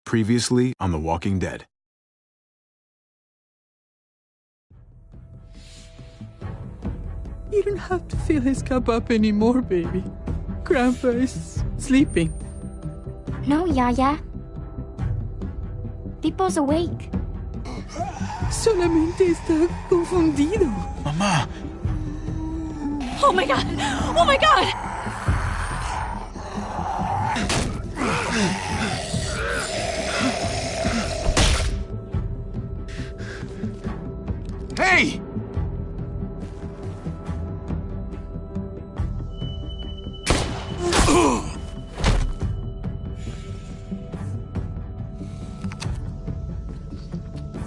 Previously on The Walking Dead. You don't have to fill his cup up anymore, baby. Grandpa is sleeping. No, Yaya. Pipo's awake. Solamente está confundido. Mamá! Oh my god! Oh my god! Hey!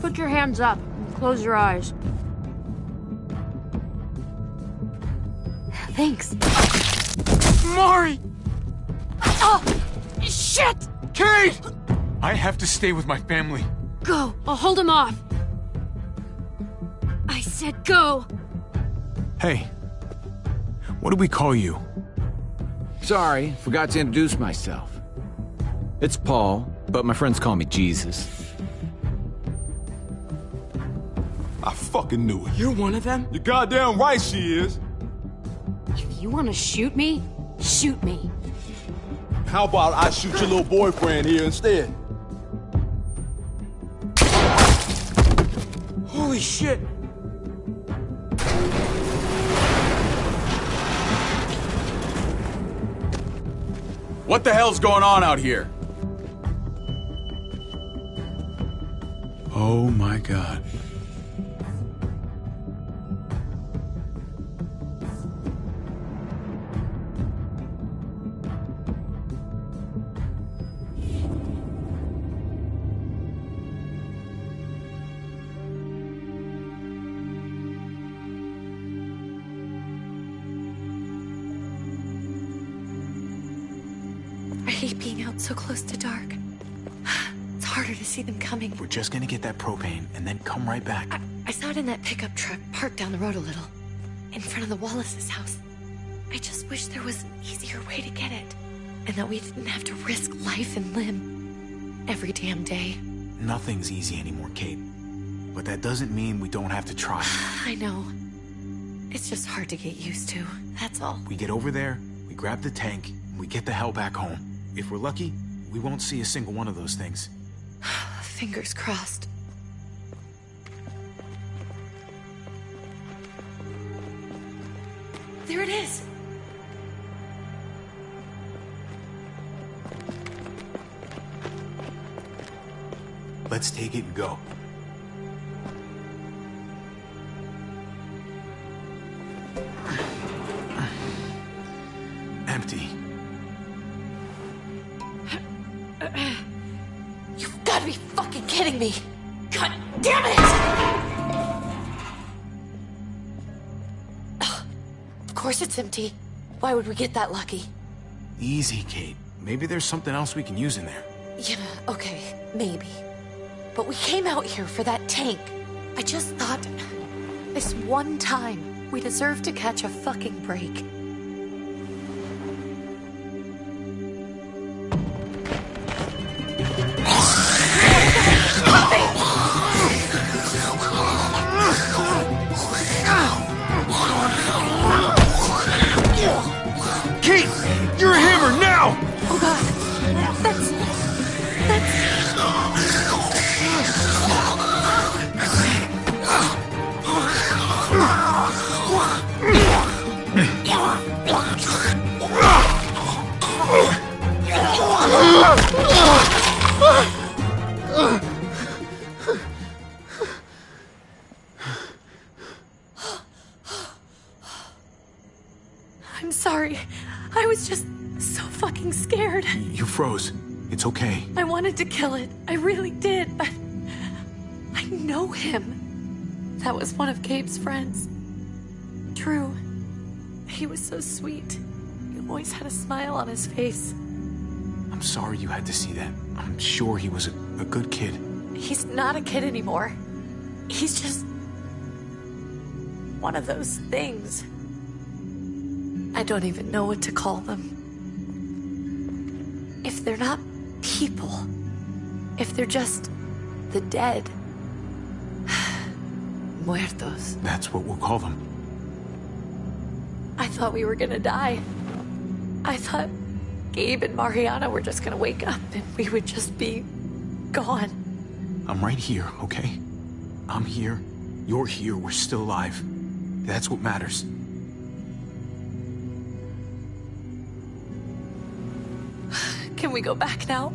Put your hands up and close your eyes. Thanks. Mari! Oh! Shit! Kate! I have to stay with my family. Go! I'll hold him off. I said go! Hey. What do we call you? Sorry, forgot to introduce myself. It's Paul, but my friends call me Jesus. I fucking knew it. You're one of them? You're goddamn right she is. If you want to shoot me, shoot me. How about I shoot your little boyfriend here instead? Holy shit! What the hell's going on out here? Oh my God. I hate being out so close to dark. It's harder to see them coming. We're just gonna get that propane and then come right back. I saw it in that pickup truck parked down the road a little, in front of the Wallace's house. I just wish there was an easier way to get it, and that we didn't have to risk life and limb every damn day. Nothing's easy anymore, Kate. But that doesn't mean we don't have to try. I know. It's just hard to get used to, that's all. We get over there, we grab the tank, and we get the hell back home. If we're lucky, we won't see a single one of those things. Fingers crossed. There it is! Let's take it and go. Empty. You've got to be fucking kidding me! God damn it! Ugh, of course it's empty. Why would we get that lucky? Easy, Kate. Maybe there's something else we can use in there. Yeah, okay, maybe. But we came out here for that tank. I just thought, this one time, we deserve to catch a fucking break. Kate! You're a hammer now! Oh god, that's... I'm sorry. I was just so fucking scared. You froze. It's okay. I wanted to kill it. I really did, but I know him. That was one of Gabe's friends. Drew. He was so sweet. He always had a smile on his face. I'm sorry you had to see that. I'm sure he was a good kid. He's not a kid anymore. He's just one of those things. I don't even know what to call them. If they're not people, If they're just the dead. Muertos. That's what we'll call them. I thought we were gonna die. I thought Gabe and Mariana were just gonna wake up and we would just be gone. I'm right here, okay? I'm here. You're here. We're still alive. That's what matters. Can we go back now?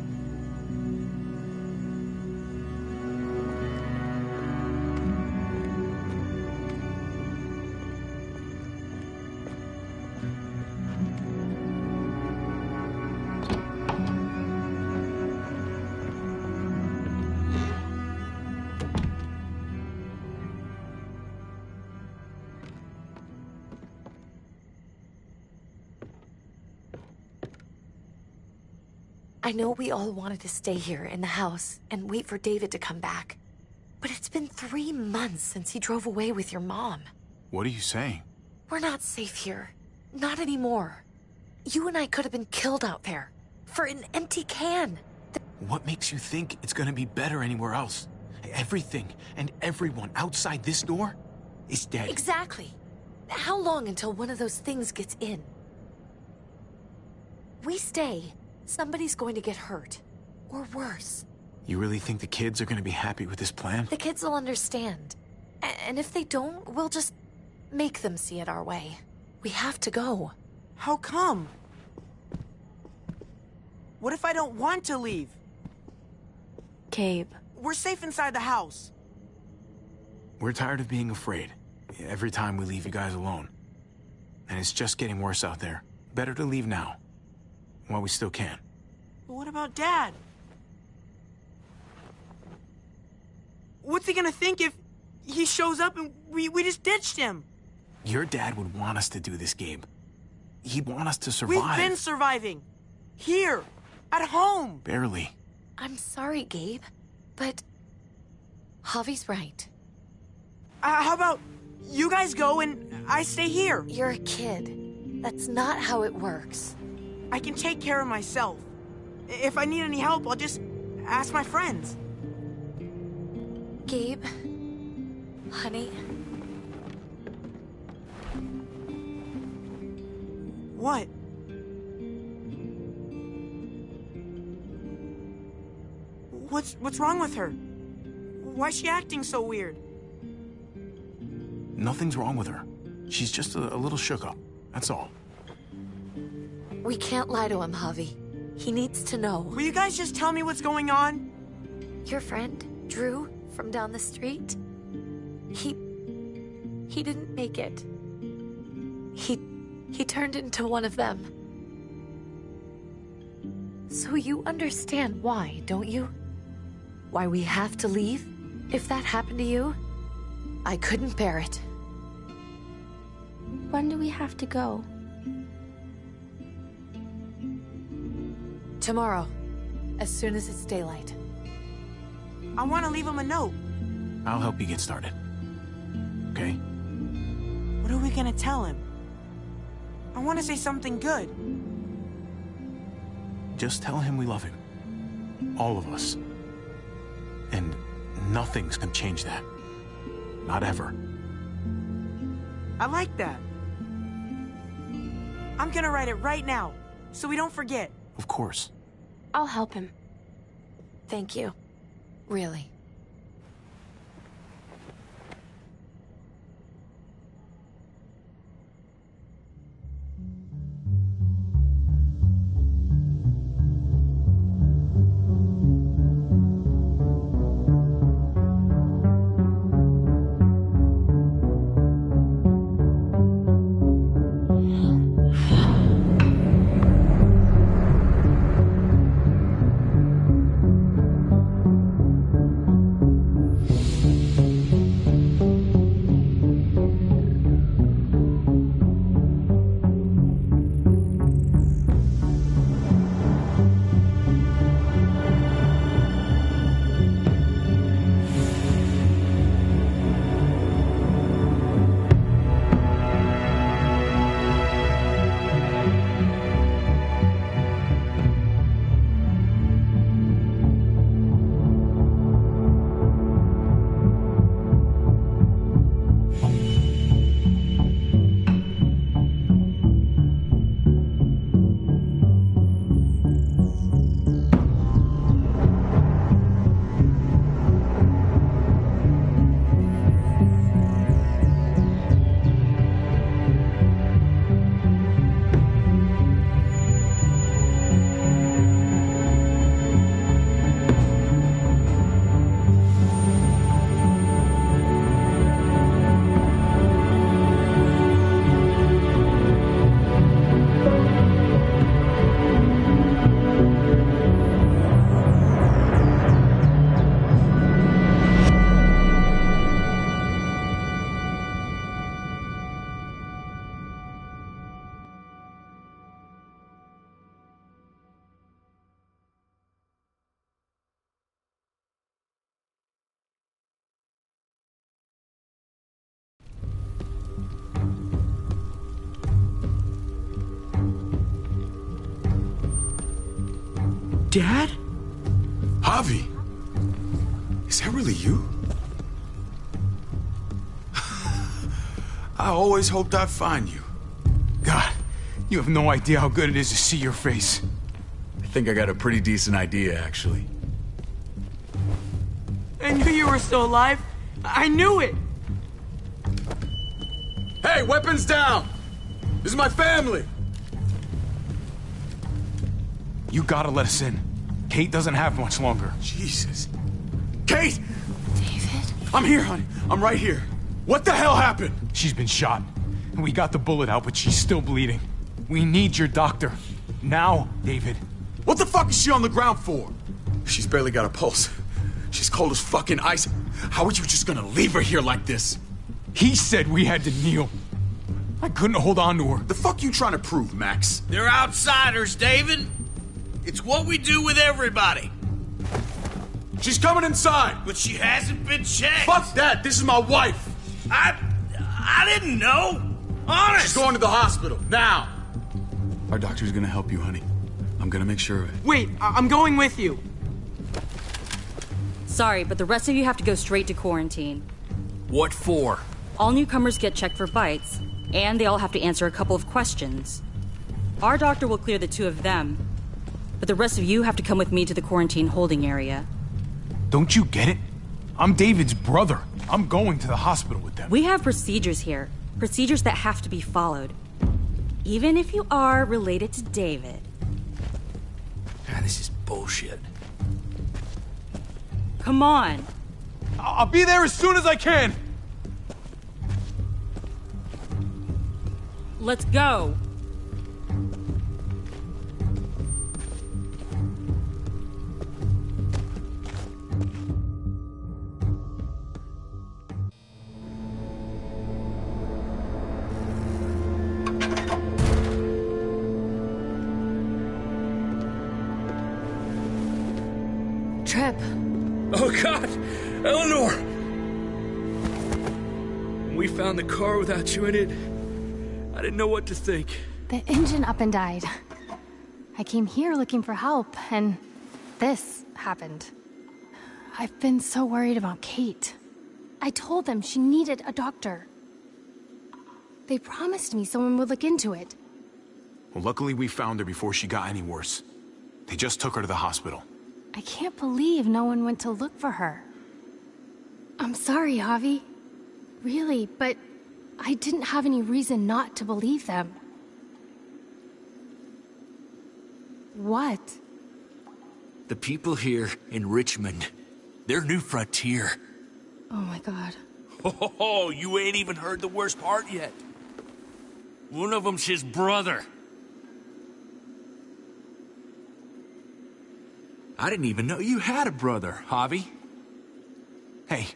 I know we all wanted to stay here in the house and wait for David to come back. But it's been 3 months since he drove away with your mom. What are you saying? We're not safe here. Not anymore. You and I could have been killed out there. For an empty can. What makes you think it's gonna be better anywhere else? Everything and everyone outside this door is dead. Exactly. How long until one of those things gets in? We stay. Somebody's going to get hurt. Or worse. You really think the kids are gonna be happy with this plan? The kids will understand. And if they don't, we'll just make them see it our way. We have to go. How come? What if I don't want to leave? Gabe. We're safe inside the house. We're tired of being afraid. Every time we leave you guys alone. And it's just getting worse out there. Better to leave now. While we still can. But what about Dad? What's he gonna think if he shows up and we just ditched him? Your dad would want us to do this, Gabe. He'd want us to survive. We've been surviving. Here. At home. Barely. I'm sorry, Gabe. But Javi's right. How about you guys go and I stay here? You're a kid. That's not how it works. I can take care of myself. If I need any help, I'll just ask my friends. Gabe, honey. What? What's wrong with her? Why's she acting so weird? Nothing's wrong with her. She's just a little shook up. That's all. We can't lie to him, Javi. He needs to know. Will you guys just tell me what's going on? Your friend, Drew, from down the street, he didn't make it. He turned into one of them. So you understand why, don't you? Why we have to leave? If that happened to you, I couldn't bear it. When do we have to go? Tomorrow, as soon as it's daylight. I want to leave him a note. I'll help you get started. Okay? What are we gonna tell him? I want to say something good. Just tell him we love him. All of us. And nothing's gonna change that. Not ever. I like that. I'm gonna write it right now, so we don't forget. Of course. I'll help him. Thank you. Really. Dad? Javi, is that really you? I always hoped I'd find you. God, you have no idea how good it is to see your face. I think I got a pretty decent idea, actually. I knew you were still alive. I knew it. Hey, weapons down! This is my family! You gotta let us in. Kate doesn't have much longer. Jesus. Kate! David? I'm here, honey. I'm right here. What the hell happened? She's been shot. We got the bullet out, but she's still bleeding. We need your doctor. Now, David. What the fuck is she on the ground for? She's barely got a pulse. She's cold as fucking ice. How are you just gonna leave her here like this? He said we had to kneel. I couldn't hold on to her. The fuck you trying to prove, Max? They're outsiders, David. It's what we do with everybody. She's coming inside! But she hasn't been checked. Fuck that! This is my wife! I didn't know. Honest. She's going to the hospital, now! Our doctor's gonna help you, honey. I'm gonna make sure of it. Wait, I'm going with you. Sorry, but the rest of you have to go straight to quarantine. What for? All newcomers get checked for bites, and they all have to answer a couple of questions. Our doctor will clear the two of them, but the rest of you have to come with me to the quarantine holding area. Don't you get it? I'm David's brother. I'm going to the hospital with them. We have procedures here. Procedures that have to be followed. Even if you are related to David. God, this is bullshit. Come on. I'll be there as soon as I can. Let's go. Trip. Oh, God! Eleanor! When we found the car without you in it, I didn't know what to think. The engine up and died. I came here looking for help, and this happened. I've been so worried about Kate. I told them she needed a doctor. They promised me someone would look into it. Well, luckily we found her before she got any worse. They just took her to the hospital. I can't believe no one went to look for her. I'm sorry, Javi. Really, but I didn't have any reason not to believe them. What? The people here in Richmond, they're New Frontier. Oh my God. Oh, you ain't even heard the worst part yet. One of them's his brother. I didn't even know you had a brother, Javi. Hey,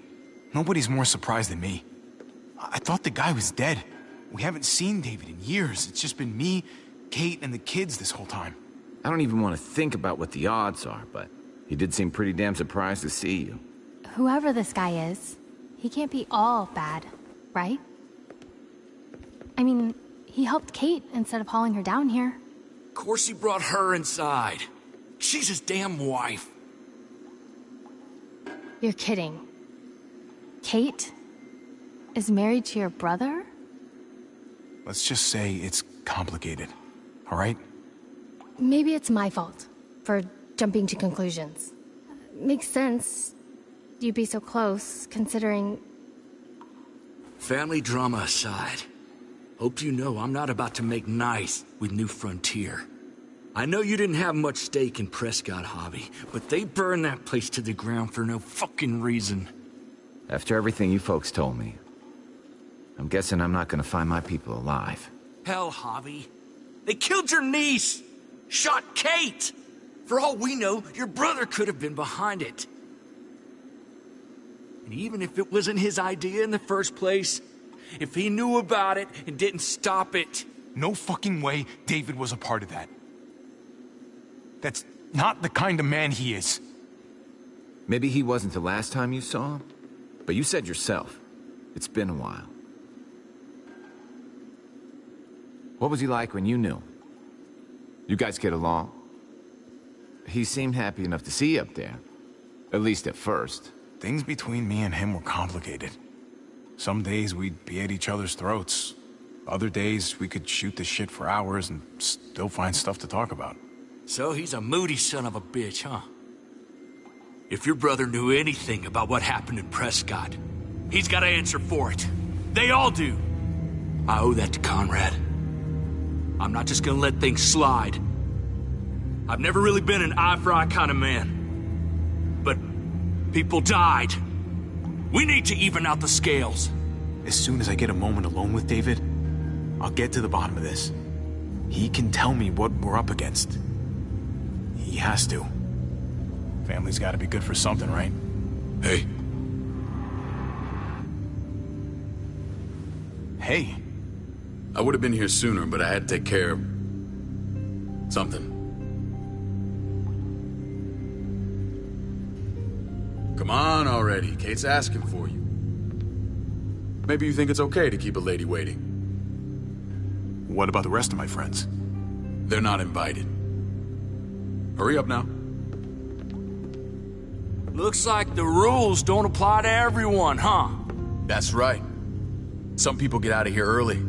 nobody's more surprised than me. I thought the guy was dead. We haven't seen David in years. It's just been me, Kate, and the kids this whole time. I don't even want to think about what the odds are, but he did seem pretty damn surprised to see you. Whoever this guy is, he can't be all bad, right? I mean, he helped Kate instead of hauling her down here. Of course he brought her inside. She's his damn wife. You're kidding. Kate is married to your brother? Let's just say it's complicated, all right? Maybe it's my fault for jumping to conclusions. Makes sense. You'd be so close, considering... Family drama aside, hope you know I'm not about to make nice with New Frontier. I know you didn't have much stake in Prescott, Javi, but they burned that place to the ground for no fucking reason. After everything you folks told me, I'm guessing I'm not gonna find my people alive. Hell, Javi. They killed your niece! Shot Kate! For all we know, your brother could have been behind it. And even if it wasn't his idea in the first place, if he knew about it and didn't stop it... No fucking way David was a part of that. That's not the kind of man he is. Maybe he wasn't the last time you saw him, but you said yourself, it's been a while. What was he like when you knew him? You guys get along? he seemed happy enough to see you up there. At least at first. Things between me and him were complicated. Some days we'd be at each other's throats. Other days we could shoot the shit for hours and still find stuff to talk about. So he's a moody son of a bitch, huh? If your brother knew anything about what happened in Prescott, he's got to answer for it. They all do. I owe that to Conrad. I'm not just gonna let things slide. I've never really been an eye-for-eye kind of man. But people died. We need to even out the scales. As soon as I get a moment alone with David, I'll get to the bottom of this. He can tell me what we're up against. He has to. Family's gotta be good for something, right? Hey. Hey. I would have been here sooner, but I had to take care of something. Come on already. Kate's asking for you. Maybe you think it's okay to keep a lady waiting. What about the rest of my friends? They're not invited. Hurry up now. Looks like the rules don't apply to everyone, huh? That's right. Some people get out of here early.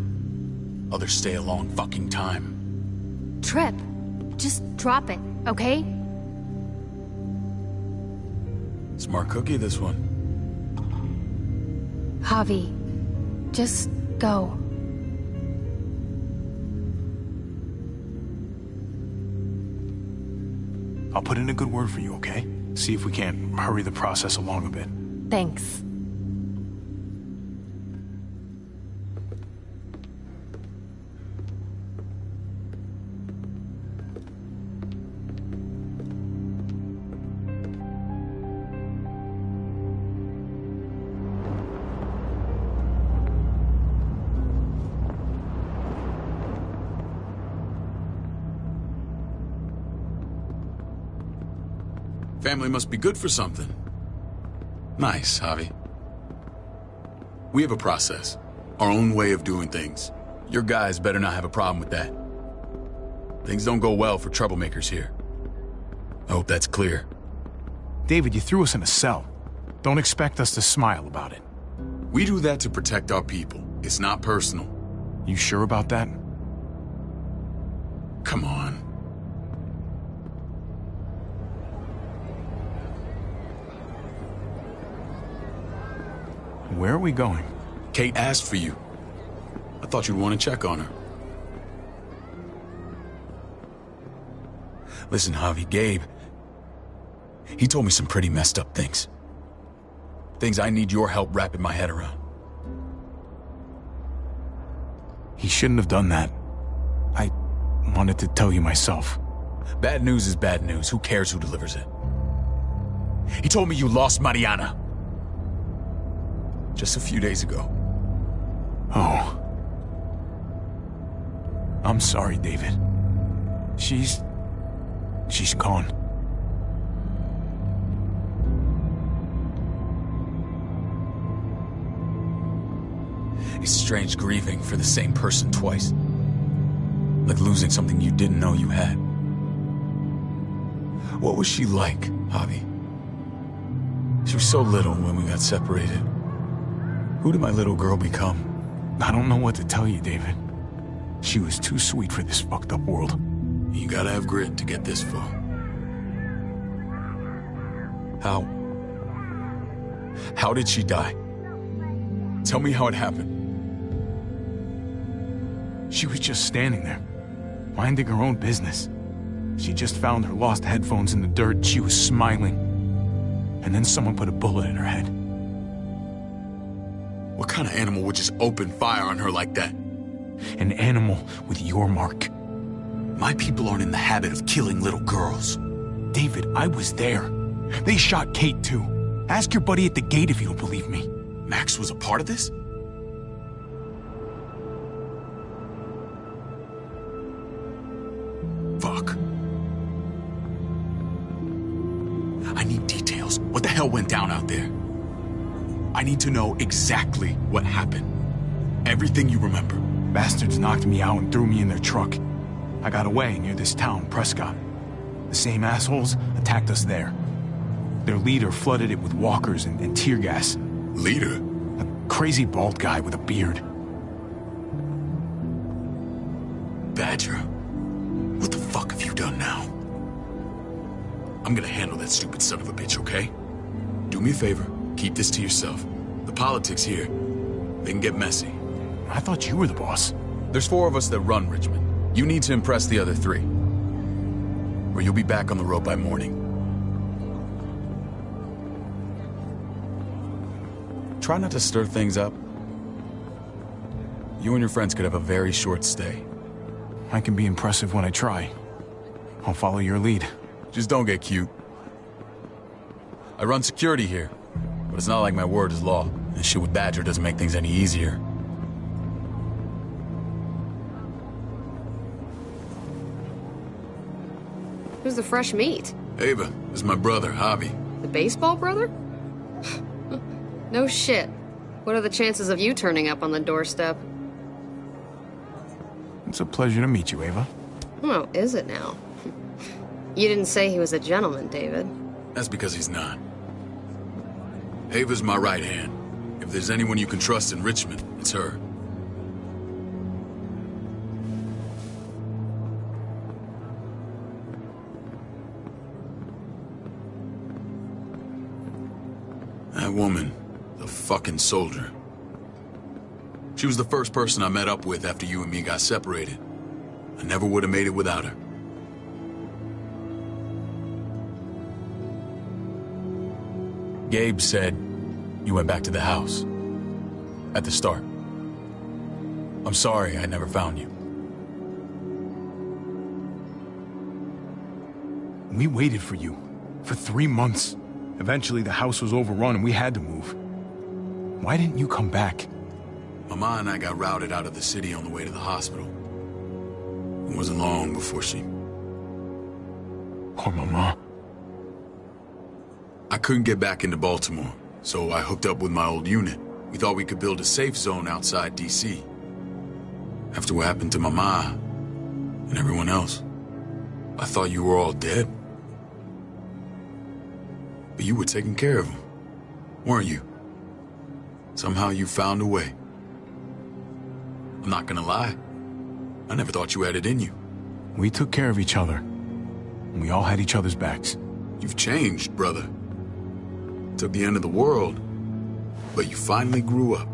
Others stay a long fucking time. Trip, just drop it, okay? Smart cookie, this one. Javi, just go. I'll put in a good word for you, okay? See if we can't hurry the process along a bit. Thanks. Family must be good for something. Nice, Javi. We have a process. Our own way of doing things. Your guys better not have a problem with that. Things don't go well for troublemakers here. I hope that's clear. David, you threw us in a cell. Don't expect us to smile about it. We do that to protect our people. It's not personal. You sure about that? Come on. Where are we going? Kate asked for you. I thought you'd want to check on her. Listen, Javi, Gabe, he told me some pretty messed up things. Things I need your help wrapping my head around. He shouldn't have done that. I wanted to tell you myself. Bad news is bad news. Who cares who delivers it? He told me you lost Mariana. Just a few days ago. Oh. I'm sorry, David. She's gone. It's strange grieving for the same person twice. Like losing something you didn't know you had. What was she like, Javi? She was so little when we got separated. Who did my little girl become? I don't know what to tell you, David. She was too sweet for this fucked up world. You gotta have grit to get this far. How did she die? Tell me how it happened. She was just standing there, minding her own business. She just found her lost headphones in the dirt. She was smiling. And then someone put a bullet in her head. What kind of animal would just open fire on her like that? An animal with your mark. My people aren't in the habit of killing little girls. David, I was there. They shot Kate too. Ask your buddy at the gate if you don't believe me. Max was a part of this? Fuck. I need details. What the hell went down out there? I need to know exactly what happened. Everything you remember. Bastards knocked me out and threw me in their truck. I got away near this town, Prescott. The same assholes attacked us there. Their leader flooded it with walkers and tear gas. Leader? A crazy bald guy with a beard. Badger, what the fuck have you done now? I'm gonna handle that stupid son of a bitch, okay? Do me a favor, keep this to yourself. The politics here, they can get messy. I thought you were the boss. There's 4 of us that run Richmond. You need to impress the other 3. Or you'll be back on the road by morning. Try not to stir things up. You and your friends could have a very short stay. I can be impressive when I try. I'll follow your lead. Just don't get cute. I run security here, but it's not like my word is law. And shit with Badger doesn't make things any easier. Who's the fresh meat? Ava, this is my brother, Javi. The baseball brother? No shit. What are the chances of you turning up on the doorstep? It's a pleasure to meet you, Ava. Oh, is it now? You didn't say he was a gentleman, David. That's because he's not. Ava's my right hand. If there's anyone you can trust in Richmond, it's her. That woman, the fucking soldier. She was the first person I met up with after you and me got separated. I never would have made it without her. Gabe said you went back to the house. At the start. I'm sorry I never found you. We waited for you. For 3 months. Eventually the house was overrun and we had to move. Why didn't you come back? Mama and I got routed out of the city on the way to the hospital. It wasn't long before she... Poor Mama. I couldn't get back into Baltimore, so I hooked up with my old unit. We thought we could build a safe zone outside D.C. After what happened to Mama and everyone else, I thought you were all dead. But you were taking care of them, weren't you? Somehow you found a way. I'm not gonna lie. I never thought you had it in you. We took care of each other. And we all had each other's backs. You've changed, brother. Took the end of the world, but you finally grew up.